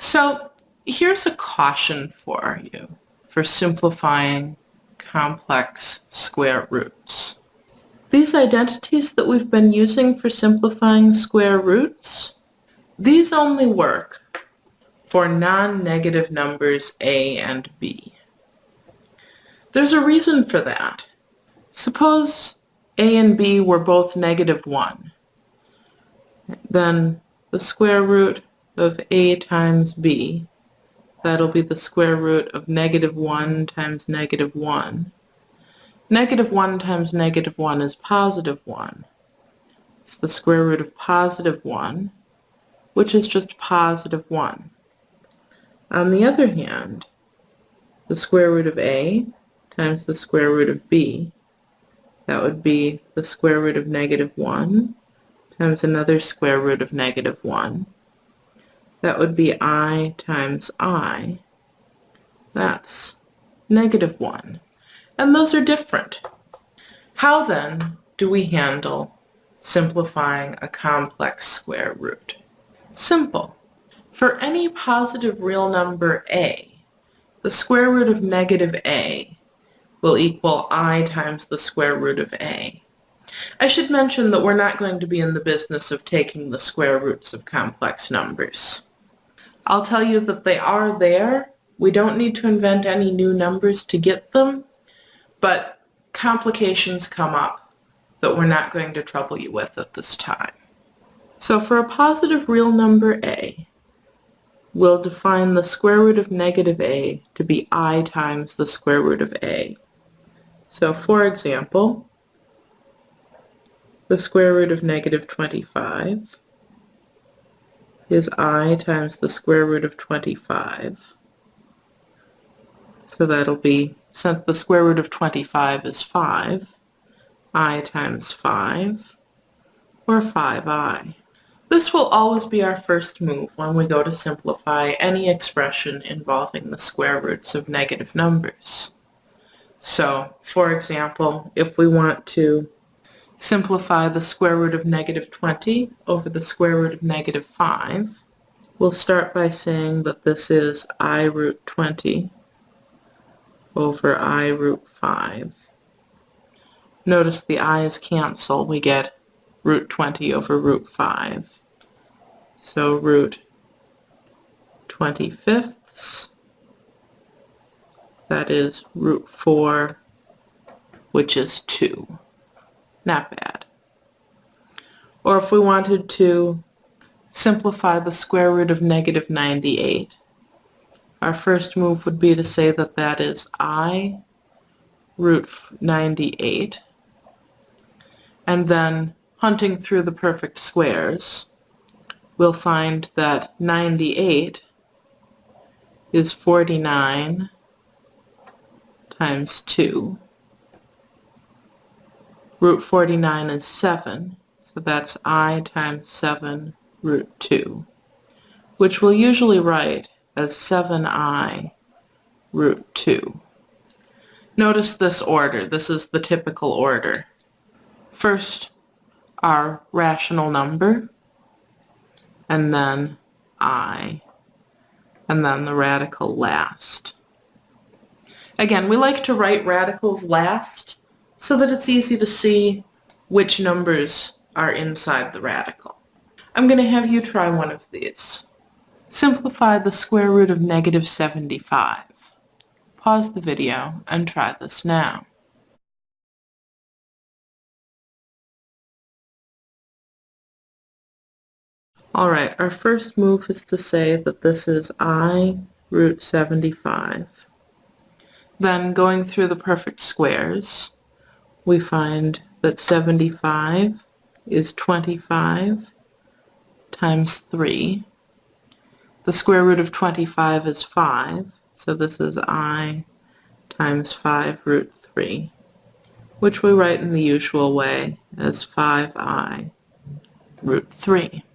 So here's a caution for you for simplifying complex square roots. These identities that we've been using for simplifying square roots, these only work for non-negative numbers a and b. There's a reason for that. Suppose a and b were both -1. Then the square root of a times b, that'll be the square root of -1 times -1. -1 times -1 is +1. It's the square root of +1, which is just +1. On the other hand, the square root of a times the square root of b, that would be the square root of -1 times another square root of -1. That would be I times I. That's -1. And those are different. How then do we handle simplifying a complex square root? Simple. For any positive real number a, the square root of -a will equal I times the square root of a. I should mention that we're not going to be in the business of taking the square roots of complex numbers. I'll tell you that they are there. We don't need to invent any new numbers to get them, but complications come up that we're not going to trouble you with at this time. So for a positive real number a, we'll define the square root of -a to be I times the square root of a. So for example, the square root of -25 is I times the square root of 25. So that'll be, since the square root of 25 is 5, I times 5, or 5i. This will always be our first move when we go to simplify any expression involving the square roots of negative numbers. So, for example, if we want to simplify the square root of -20 over the square root of -5, we'll start by saying that this is I root 20 over I root 5. Notice the i's cancel. We get root 20 over root 5. So root 25ths, that is root 4, which is 2. Not bad. Or if we wanted to simplify the square root of -98, our first move would be to say that that is I root 98. And then, hunting through the perfect squares, we'll find that 98 is 49 times 2. Root 49 is 7, so that's I times 7 root 2, which we'll usually write as 7i root 2. Notice this order. This is the typical order. First, our rational number, and then I, and then the radical last. Again, we like to write radicals last so that it's easy to see which numbers are inside the radical. I'm going to have you try one of these. Simplify the square root of -75. Pause the video and try this now. Alright, our first move is to say that this is I root 75. Then, going through the perfect squares, we find that 75 is 25 times 3. The square root of 25 is 5, so this is I times 5 root 3, which we write in the usual way as 5i root 3.